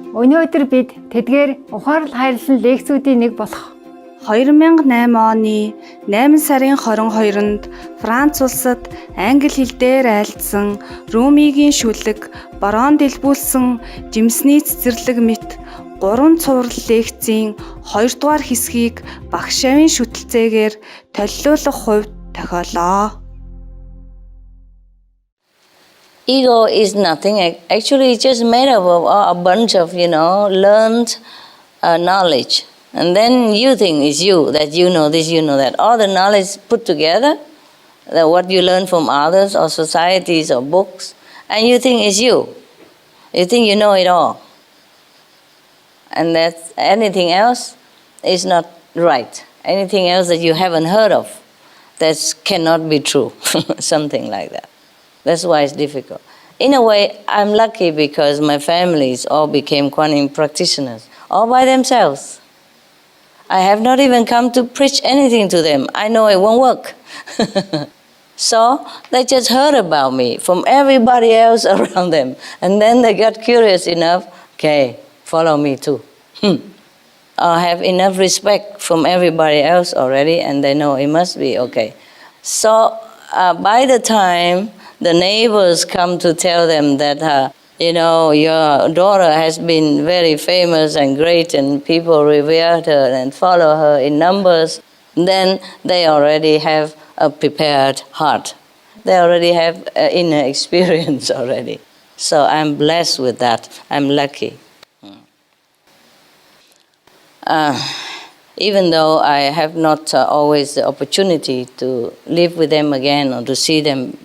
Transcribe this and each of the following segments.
Өнөөдөр бид тэдгээр ухаарал хайрлсан лекцүүдийн нэг болох 2008 оны 8 сарын 22-нд Франц улсад англи хэл дээр айлдсан Румигийн шүлэг борон дэлбүүлсэн жимсний цэцэрлэг мэт 3 цуврал лекцийн 2 дугаар хэсгийг багш авийн шүтэлцээгээр толилуулах хувьд тохиолоо. Ego is nothing. Actually, it's just made up of a bunch of, learned knowledge. And then you think it's you, that you know this, you know that. All the knowledge put together, that what you learn from others or societies or books, and you think it's you. You think you know it all. And that anything else is not right. Anything else that you haven't heard of, that cannot be true. Something like that. That's why it's difficult. In a way, I'm lucky because my families all became quantum practitioners, all by themselves. I have not even come to preach anything to them. I know it won't work. So they just heard about me from everybody else around them. And then they got curious enough, okay, follow me too. I have enough respect from everybody else already, and they know it must be okay. So by the time the neighbors come to tell them that, your daughter has been very famous and great and people revere her and follow her in numbers, then they already have a prepared heart. They already have inner experience already. So I'm blessed with that. I'm lucky. Even though I have not always the opportunity to live with them again or to see them,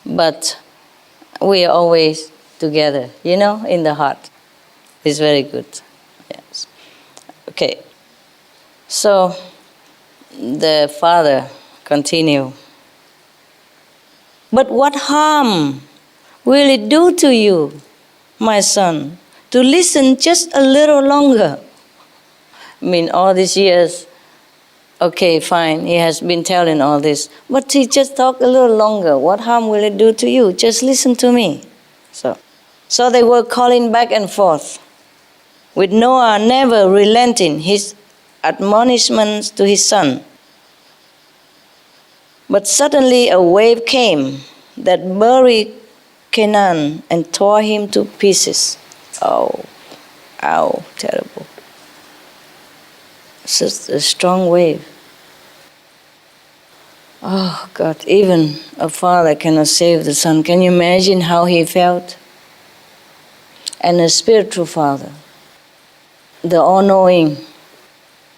but we are always together, in the heart. It's very good. Yes. Okay. So the father continue. But what harm will it do to you, my son, to listen just a little longer? I mean, all these years, okay, fine, he has been telling all this, but he just talked a little longer. What harm will it do to you? Just listen to me. So they were calling back and forth, with Noah never relenting his admonishments to his son. But suddenly a wave came that buried Canaan and tore him to pieces. Oh, terrible. Such a strong wave. Oh God, even a father cannot save the son. Can you imagine how he felt? And a spiritual father, the all-knowing,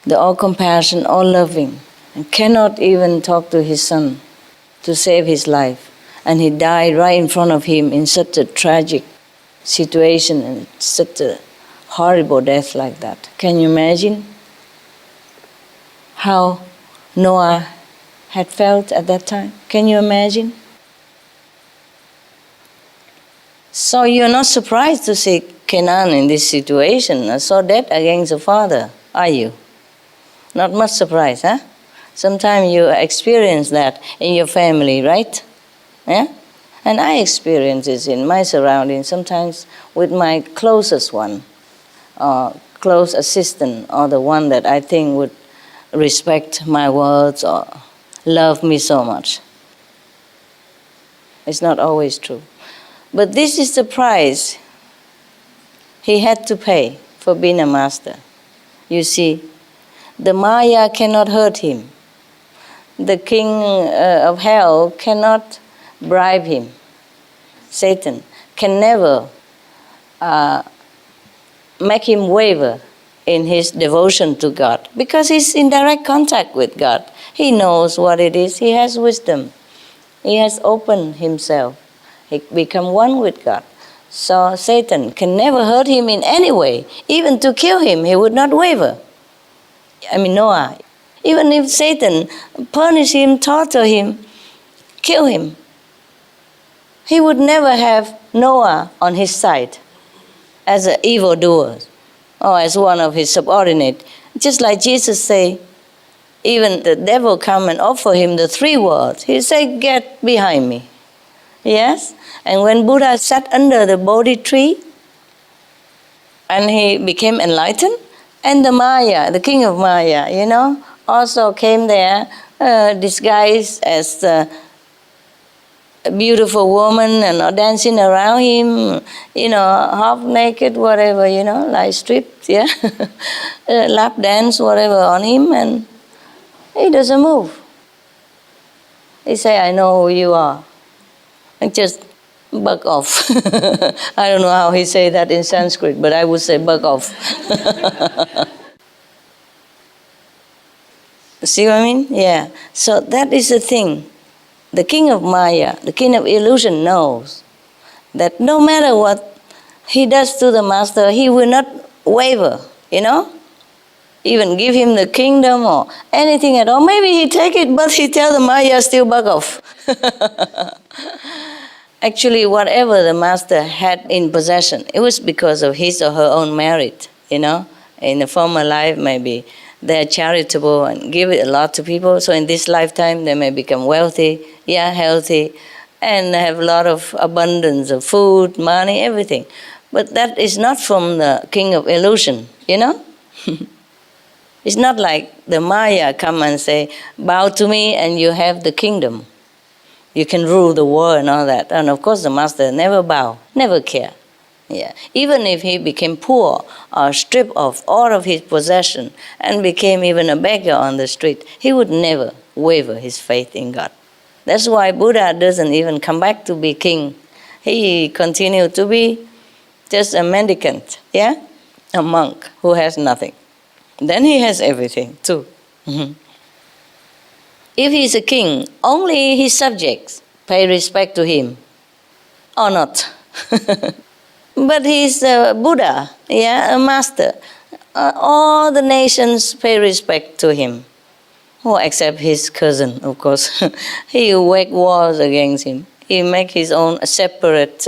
the all-compassion, all-loving, and cannot even talk to his son to save his life. And he died right in front of him in such a tragic situation and such a horrible death like that. Can you imagine how Noah had felt at that time? Can you imagine? So you're not surprised to see Canaan in this situation, so dead against the father, are you? Not much surprise, huh? Sometimes you experience that in your family, right? Yeah? And I experience this in my surroundings, sometimes with my closest one, or close assistant, or the one that I think would respect my words or love me so much. It's not always true. But this is the price he had to pay for being a master. You see, the Maya cannot hurt him. The king of hell cannot bribe him. Satan can never make him waver in his devotion to God, because he's in direct contact with God. He knows what it is. He has wisdom. He has opened himself. He become one with God. So Satan can never hurt him in any way. Even to kill him, he would not waver. Noah. Even if Satan punish him, torture him, kill him, he would never have Noah on his side as an evildoer or as one of his subordinates. Just like Jesus say, even the devil come and offer him the 3 words. He say, "Get behind me." Yes? And when Buddha sat under the Bodhi tree, and he became enlightened. And the Maya, the king of Maya, also came there disguised as a beautiful woman and dancing around him, half naked, whatever, like stripped, yeah, lap dance, whatever on him, and he doesn't move. He say, I know who you are. And just bug off. I don't know how he say that in Sanskrit, but I would say bug off. See what I mean? Yeah. So that is the thing. The king of Maya, the king of illusion, knows that no matter what he does to the master, he will not waver, even give him the kingdom or anything at all. Maybe he take it, but he tell the Maya still bug off. Actually, whatever the master had in possession, it was because of his or her own merit, In a former life, maybe they're charitable and give it a lot to people. So in this lifetime, they may become wealthy, healthy, and have a lot of abundance of food, money, everything. But that is not from the king of illusion, It's not like the Maya come and say, bow to me and you have the kingdom. You can rule the world and all that. And of course the master never bow, never care. Yeah. Even if he became poor or stripped of all of his possession and became even a beggar on the street, he would never waver his faith in God. That's why Buddha doesn't even come back to be king. He continued to be just a mendicant, a monk who has nothing. Then he has everything too. Mm-hmm. If he's a king, only his subjects pay respect to him, or not. But he's a Buddha, a master. All the nations pay respect to him. Except his cousin, of course. He wage wars against him. He make his own separate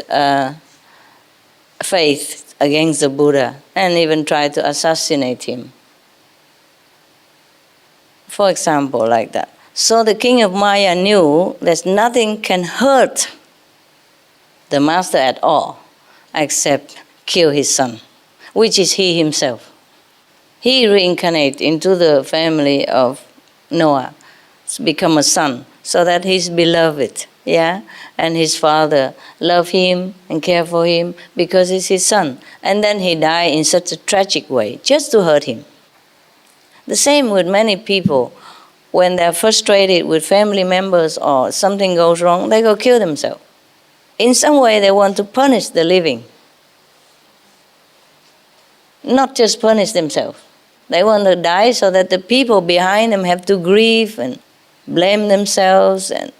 faith against the Buddha and even try to assassinate him. For example, like that. So the king of Maya knew that nothing can hurt the master at all except kill his son, which is he himself. He reincarnated into the family of Noah, become a son, so that he's beloved, and his father love him and care for him because he's his son. And then he died in such a tragic way, just to hurt him. The same with many people. When they're frustrated with family members or something goes wrong, they go kill themselves. In some way, they want to punish the living. Not just punish themselves. They want to die so that the people behind them have to grieve and blame themselves and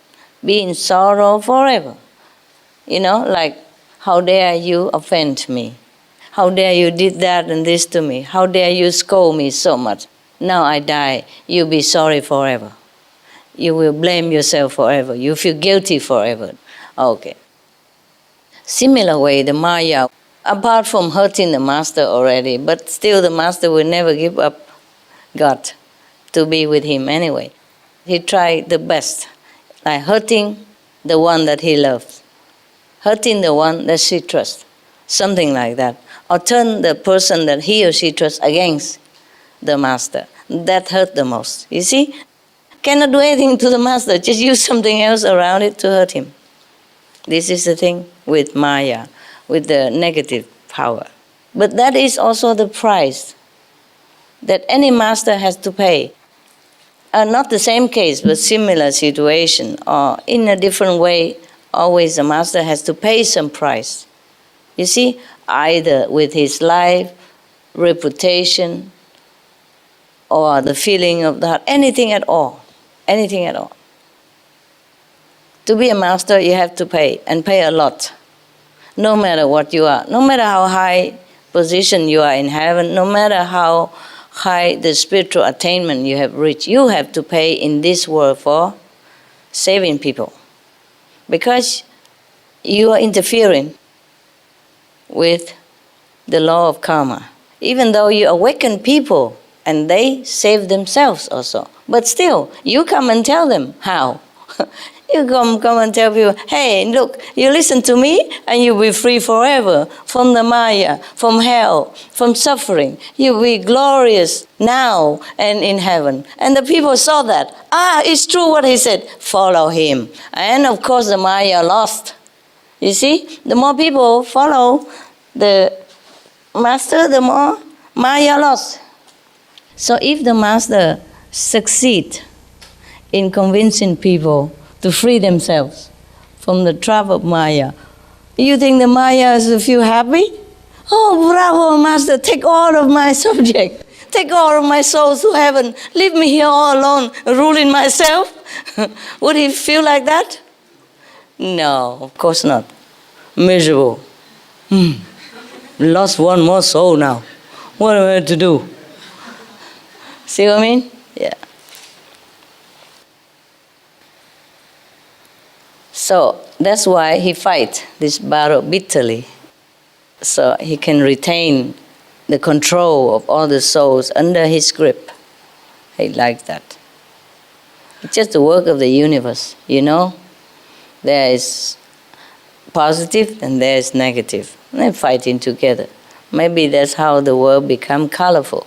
be in sorrow forever. Like, how dare you offend me? How dare you did that and this to me? How dare you scold me so much? Now I die, you'll be sorry forever. You will blame yourself forever. You feel guilty forever. Okay. Similar way, the Maya, apart from hurting the master already, but still the master will never give up God to be with him anyway. He tried the best, like hurting the one that he loves, hurting the one that she trusts, something like that. Or turn the person that he or she trusts against the master. That hurt the most. You see? Cannot do anything to the master, just use something else around it to hurt him. This is the thing with Maya, with the negative power. But that is also the price that any master has to pay. Not the same case, but similar situation, or in a different way, always the master has to pay some price. You see? Either with his life, reputation, or the feeling of the heart, anything at all. Anything at all. To be a master, you have to pay, and pay a lot. No matter what you are, no matter how high position you are in heaven, no matter how high the spiritual attainment you have reached, you have to pay in this world for saving people. Because you are interfering with the law of karma. Even though you awaken people, and they save themselves also. But still, you come and tell them how. You come and tell people, hey, look, you listen to me and you'll be free forever from the Maya, from hell, from suffering. You'll be glorious now and in heaven. And the people saw that. It's true what he said. Follow him. And of course the Maya lost. You see, the more people follow the master, the more Maya lost. So if the master succeeds in convincing people to free themselves from the trap of Maya, you think the Mayas feel happy? Oh, bravo, master, take all of my subjects. Take all of my souls to heaven. Leave me here all alone, ruling myself. Would he feel like that? No, of course not. Miserable. Lost one more soul now. What am I to do? See what I mean? Yeah. So that's why he fights this battle bitterly. So he can retain the control of all the souls under his grip. He likes that. It's just the work of the universe, you know. There is positive and there is negative. And they're fighting together. Maybe that's how the world becomes colorful.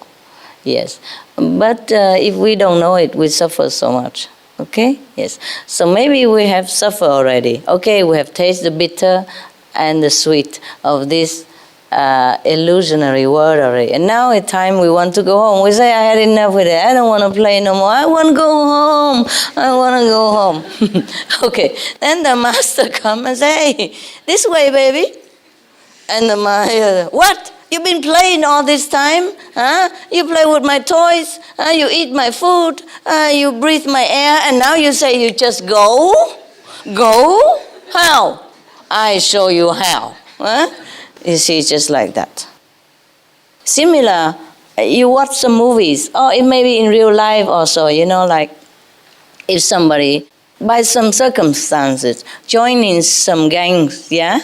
Yes. But if we don't know it, we suffer so much. Okay? Yes. So maybe we have suffered already. Okay, we have tasted the bitter and the sweet of this illusionary world already. And now it's time we want to go home. We say, I had enough with it. I don't want to play no more. I want to go home. I want to go home. Okay. Then the master comes and say, hey, this way, baby. And the Maya, what? You've been playing all this time? Huh? You play with my toys, you eat my food, you breathe my air, and now you say you just go? Go? How? I show you how. Huh? You see, just like that. Similar, you watch some movies, or it may be in real life also, you know, like if somebody, by some circumstances, joined in some gangs, yeah,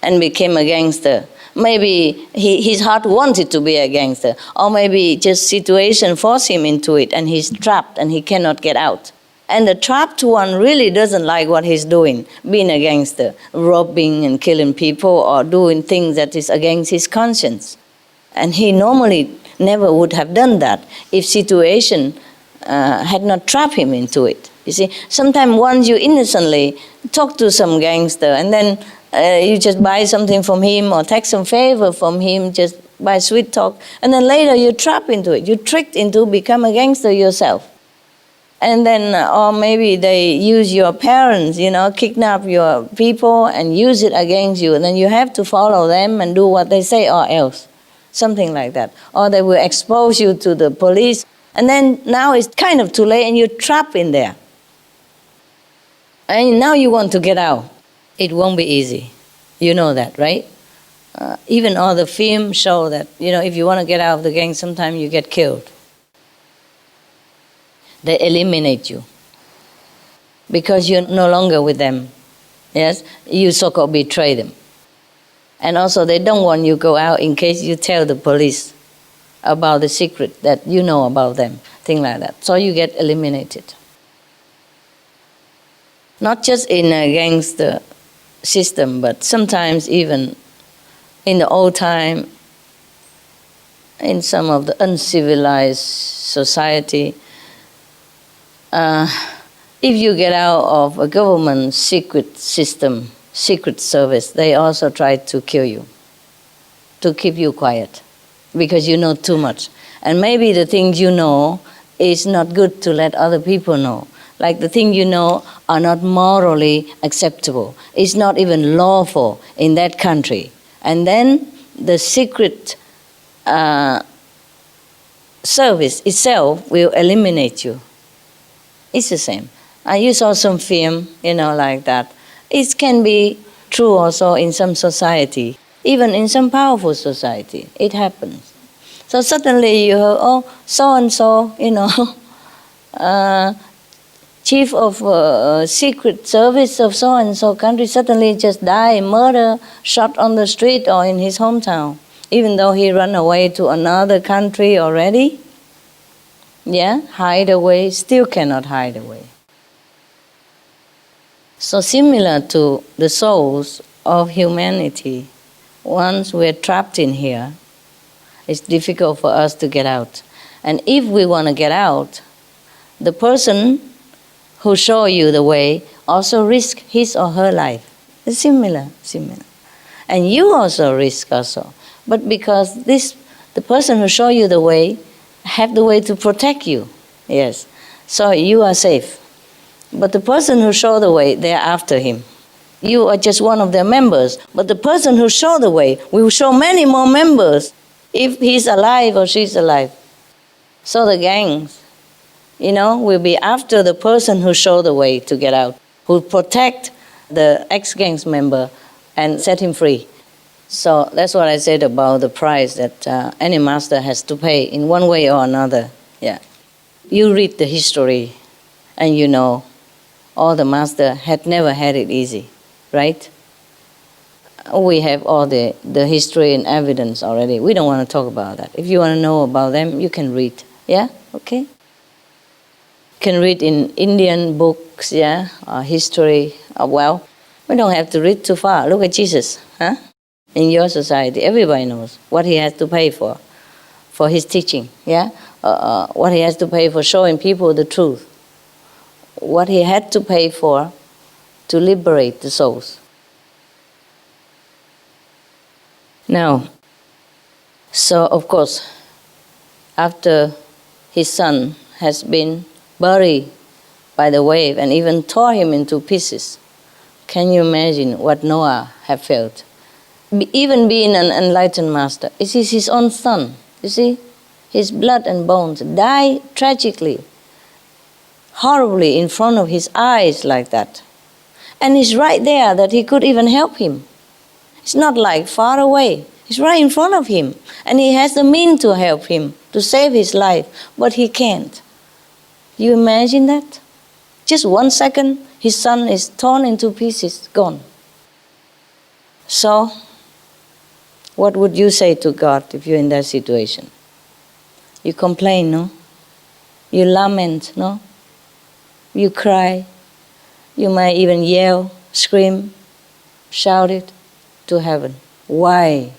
and became a gangster. Maybe his heart wanted to be a gangster, or maybe just situation forced him into it and he's trapped and he cannot get out. And the trapped one really doesn't like what he's doing, being a gangster, robbing and killing people or doing things that is against his conscience. And he normally never would have done that if situation had not trapped him into it. You see, sometimes once you innocently talk to some gangster and then you just buy something from him or take some favor from him just by sweet talk, and then later you trap into it. You're tricked into become a gangster yourself. And then, or maybe they use your parents, you know, kidnap your people and use it against you. And then you have to follow them and do what they say or else. Something like that. Or they will expose you to the police. And then now it's kind of too late and you're trapped in there. And now you want to get out. It won't be easy. You know that, right? Even all the films show that, you know, if you want to get out of the gang, sometimes you get killed. They eliminate you because you're no longer with them. Yes? You so-called betray them. And also they don't want you to go out in case you tell the police about the secret that you know about them, things like that. So you get eliminated. Not just in a gangster system, but sometimes even in the old time, in some of the uncivilized society, if you get out of a government secret system, secret service, they also try to kill you, to keep you quiet, because you know too much. And maybe the things you know is not good to let other people know. Like the things you know are not morally acceptable. It's not even lawful in that country. And then the secret service itself will eliminate you. It's the same. You saw some film, you know, like that. It can be true also in some society, even in some powerful society. It happens. So suddenly you hear, oh, so-and-so, you know, chief of secret service of so-and-so country suddenly just died, murder, shot on the street or in his hometown, even though he ran away to another country already. Yeah, hide away, still cannot hide away. So similar to the souls of humanity, once we're trapped in here, it's difficult for us to get out. And if we want to get out, the person who show you the way also risk his or her life. It's similar. And you also risk also. But because the person who show you the way have the way to protect you. Yes. So you are safe. But the person who show the way, they're after him. You are just one of their members. But the person who show the way will show many more members if he's alive or she's alive. So the gangs, will be after the person who show the way to get out, who protect the ex-gangs member and set him free. So that's what I said about the price that any master has to pay in one way or another. Yeah. You read the history and you know all the master had never had it easy, right? We have all the history and evidence already. We don't want to talk about that. If you want to know about them, you can read. Yeah? Okay? You can read in Indian books, yeah? Or history. Well, we don't have to read too far. Look at Jesus, huh? In your society, everybody knows what he has to pay for his teaching, yeah? What he has to pay for showing people the truth. What he had to pay for to liberate the souls. Now, so of course, after his son has been buried by the wave and even tore him into pieces, can you imagine what Noah had felt? Even being an enlightened master, it is his own son, you see? His blood and bones die tragically, horribly in front of his eyes like that. And it's right there that he could even help him. It's not like far away. It's right in front of him. And he has the means to help him, to save his life, but he can't. You imagine that? Just 1 second, his son is torn into pieces, gone. So, what would you say to God if you're in that situation? You complain, no? You lament, no? You cry. You might even yell, scream, shout it to heaven. Why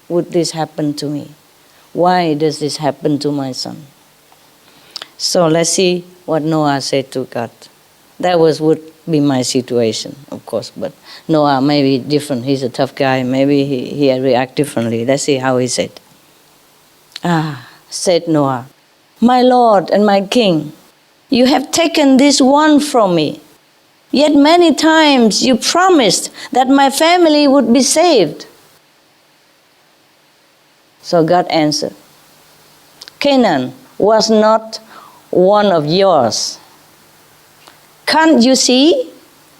would this happen to me? Why does this happen to my son? So let's see what Noah said to God. That would be my situation, of course, but Noah may be different. He's a tough guy. Maybe he react differently. Let's see how he said. Said Noah, "My Lord and my King, you have taken this one from me. Yet many times you promised that my family would be saved." So God answered, "Canaan was not one of yours. Can't you see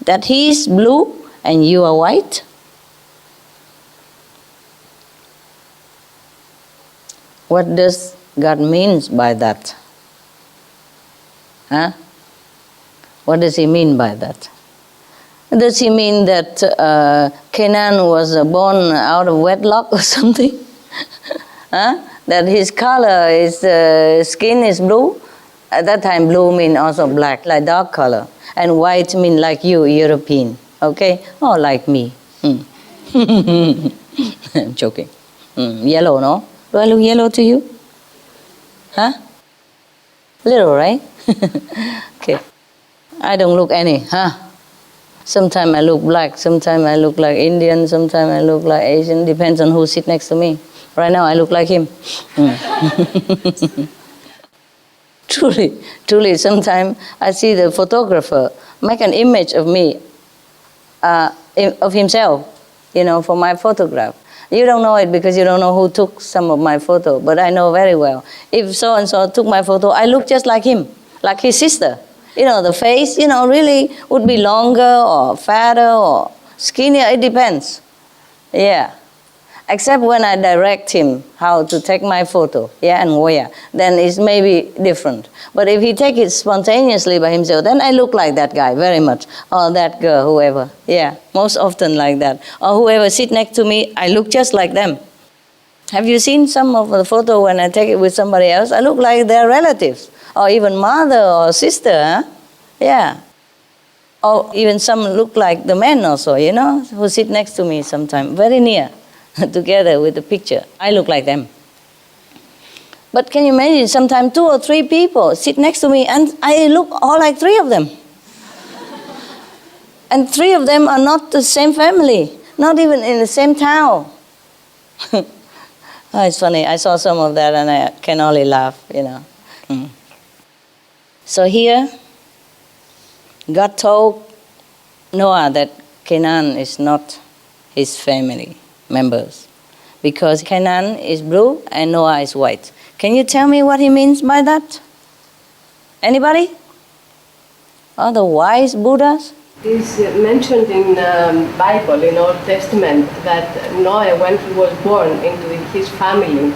that he is blue and you are white?" What does God mean by that? Huh? What does he mean by that? Does he mean that Canaan was born out of wedlock or something? Huh? That his color, his skin is blue? At that time, blue means also black, like dark color. And white means like you, European. Okay? Or like me. I'm joking. Yellow, no? Do I look yellow to you? Huh? Little, right? Okay. I don't look any, huh? Sometimes I look black, sometimes I look like Indian, sometimes I look like Asian. Depends on who sits next to me. Right now I look like him. Truly, sometimes I see the photographer make an image of me, of himself, for my photograph. You don't know it because you don't know who took some of my photo, but I know very well. If so-and-so took my photo, I look just like him, like his sister. The face, really would be longer or fatter or skinnier, it depends. Yeah. Except when I direct him how to take my photo, and where, then it's maybe different. But if he take it spontaneously by himself, then I look like that guy very much, or that girl, whoever. Yeah, most often like that. Or whoever sit next to me, I look just like them. Have you seen some of the photo when I take it with somebody else? I look like their relatives, or even mother or sister, huh? Yeah. Or even some look like the men also, who sit next to me sometimes, very near, together with the picture. I look like them. But can you imagine, sometimes 2 or 3 people sit next to me and I look all like 3 of them. And 3 of them are not the same family, not even in the same town. Oh, it's funny, I saw some of that and I can only laugh, So here, God told Noah that Canaan is not his family members because Canaan is blue and Noah is white. Can you tell me what he means by that? Anybody? Oh, the wise Buddhas? It is mentioned in Bible, in Old Testament, that Noah, when he was born into his family,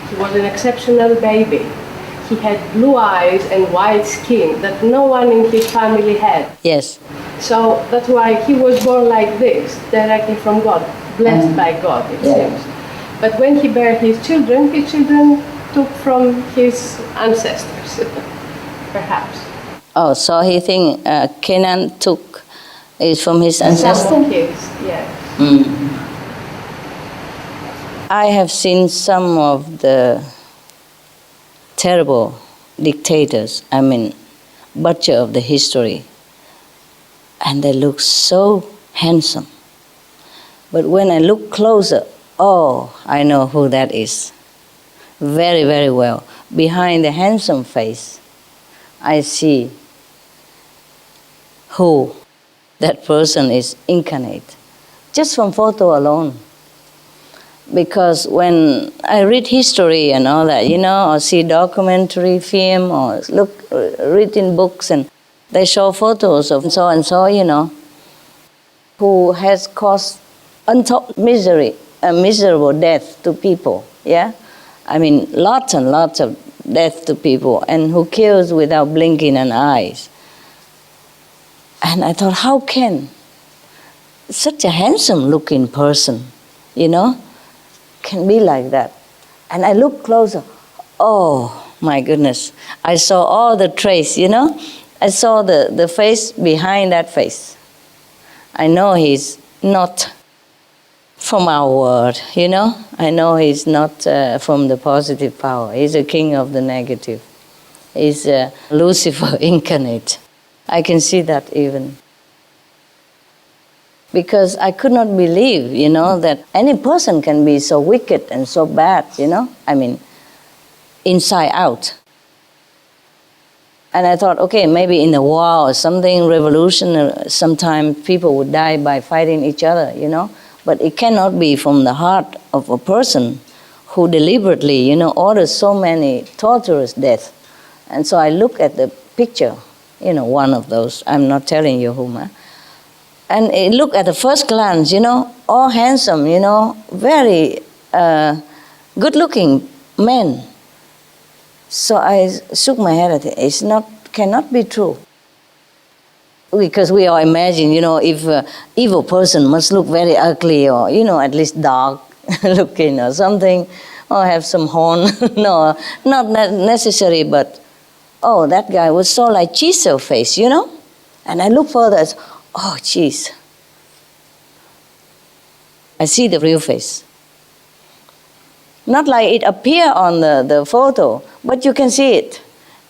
he was an exceptional baby. He had blue eyes and white skin that no one in his family had. Yes. So that's why he was born like this, directly from God, blessed by God, it seems. But when he bare his children took from his ancestors, perhaps. Oh, so he think Canaan is from his ancestors? Some of his, yes. I have seen some of the terrible dictators, butcher of the history, and they look so handsome. But when I look closer, I know who that is. Very, very well. Behind the handsome face, I see who that person is incarnate, just from photo alone. Because when I read history and all that, or see documentary film or read in books and they show photos of so and so, who has caused untold misery, a miserable death to people, lots and lots of death to people, and who kills without blinking an eye. And I thought, how can such a handsome-looking person, can be like that? And I looked closer. Oh, my goodness. I saw all the trace, I saw the face behind that face. I know he's not from our world, I know he's not from the positive power. He's a king of the negative. He's Lucifer incarnate. I can see that even. Because I could not believe, that any person can be so wicked and so bad, inside out. And I thought, okay, maybe in the war or something, revolution, sometimes people would die by fighting each other, But it cannot be from the heart of a person who deliberately, orders so many torturous deaths. And so I look at the picture, one of those, I'm not telling you whom, and look at the first glance, all handsome, very good-looking men. So I shook my head at it. Cannot be true. Because we all imagine, if an evil person must look very ugly or, at least dark looking or something, or have some horn. No, not necessary, but, that guy was so like chisel face, And I look further, jeez. I see the real face. Not like it appear on the photo, but you can see it.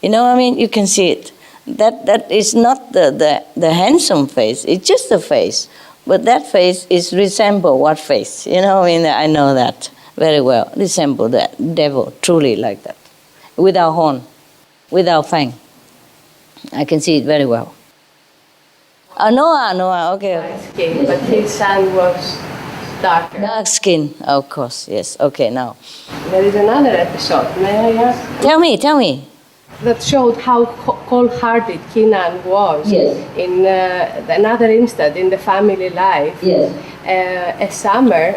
You can see it. That is not the handsome face, it's just the face. But that face is resemble what face? I know that very well. Resemble the devil, truly like that. Without horn, without fang. I can see it very well. Noah, okay. Light skin, but his son was darker. Dark skin, of course, yes. Okay, now. There is another episode, may I ask? Tell me. That showed how cold-hearted Canaan was. Yes. In another instant in the family life. Yes. A summer,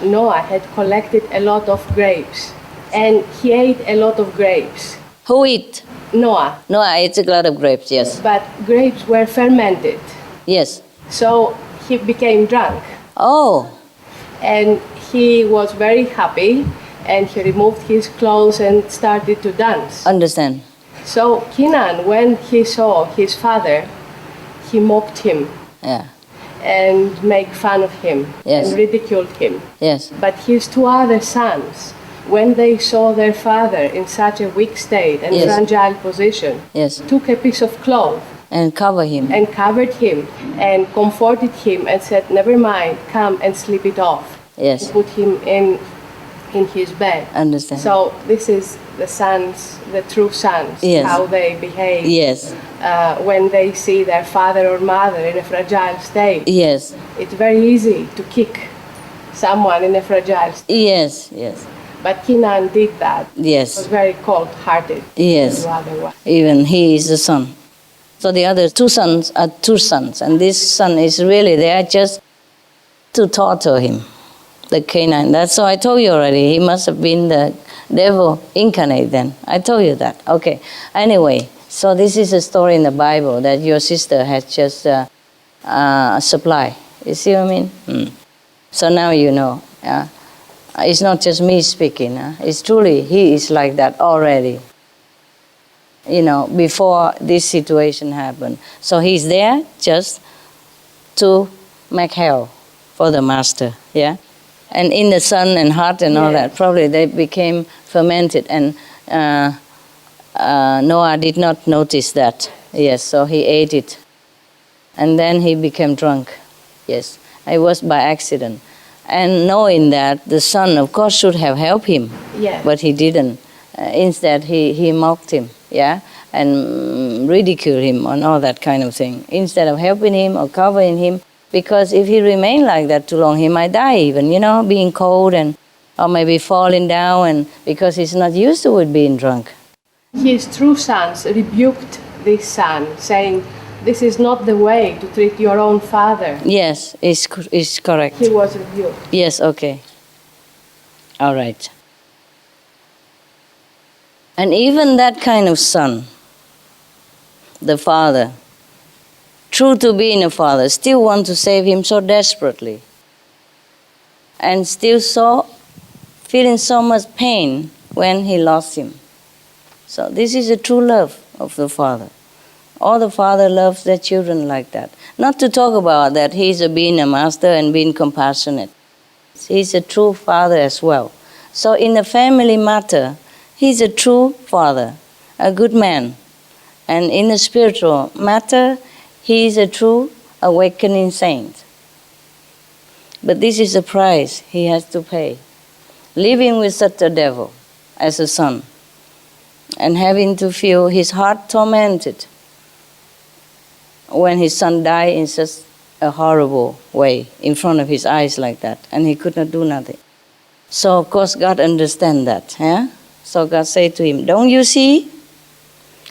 Noah had collected a lot of grapes, and he ate a lot of grapes. Who eat? Noah. Noah eats a lot of grapes, yes. But grapes were fermented. Yes. So he became drunk. Oh. And he was very happy, and he removed his clothes and started to dance. Understand. So Canaan, when he saw his father, he mocked him Yeah. and make fun of him Yes. and ridiculed him. Yes. But his two other sons, when they saw their father in such a weak state and Yes. fragile position, Yes. took a piece of cloth And cover him. and covered him and comforted him and said, "Never mind, come and sleep it off." Yes. And put him in his bed. Understand. So this is the sons, the true sons, Yes. how they behave Yes. when they see their father or mother in a fragile state. Yes. It's very easy to kick someone in a fragile state. Yes. Yes. But Kenan did that. He was Yes. very cold-hearted. Yes. To otherwise. Even he is the son. So the other two sons are two sons, and this son is really there just to torture him, the Canaan. That's so I told you already. He must have been the devil incarnate then. I told you that. Okay. Anyway, so this is a story in the Bible that your sister has just supply. You see what I mean? So now you know. It's not just me speaking. It's truly, he is like that already. You know, before this situation happened. So he's there just to make hell for the master, yeah? And in the sun and heart and all that, probably they became fermented, and Noah did not notice that. Yes, so he ate it. And then he became drunk. Yes, it was by accident. And knowing that, the son, of course, should have helped him, Yes. but he didn't. Instead, he mocked him, yeah, and ridiculed him and all that kind of thing, instead of helping him or covering him, because if he remained like that too long, he might die even, you know, being cold and or maybe falling down, and because he's not used to it being drunk. His true sons rebuked this son, saying, "This is not the way to treat your own father." Yes, is correct. He was rebuked. Yes, okay. All right. And even that kind of son, the father, true to being a father, still want to save him so desperately, and still feeling so much pain when he lost him. So this is a true love of the father. All the father loves their children like that. Not to talk about that he's being a master and being compassionate. He's a true father as well. So in the family matter, he's a true father, a good man. And in the spiritual matter, he is a true awakening saint. But this is the price he has to pay. Living with such a devil as a son, and having to feel his heart tormented when his son died in such a horrible way in front of his eyes like that, and he could not do nothing. So of course God understands that. Yeah? So God said to him, "Don't you see?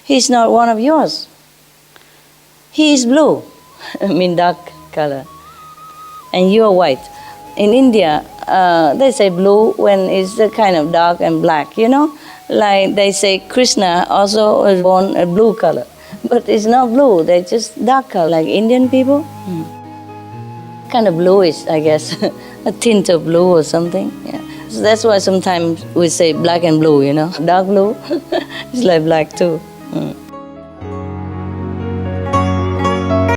He's not one of yours. He is blue," I mean dark color, "and you are white." In India, they say blue when it's the kind of dark and black, you know? Like they say Krishna also was born a blue color. But it's not blue, they're just dark color, like Indian people. Kind of bluish, I guess. A tint of blue or something. Yeah. So that's why sometimes we say black and blue, you know? Dark blue, it's like black too.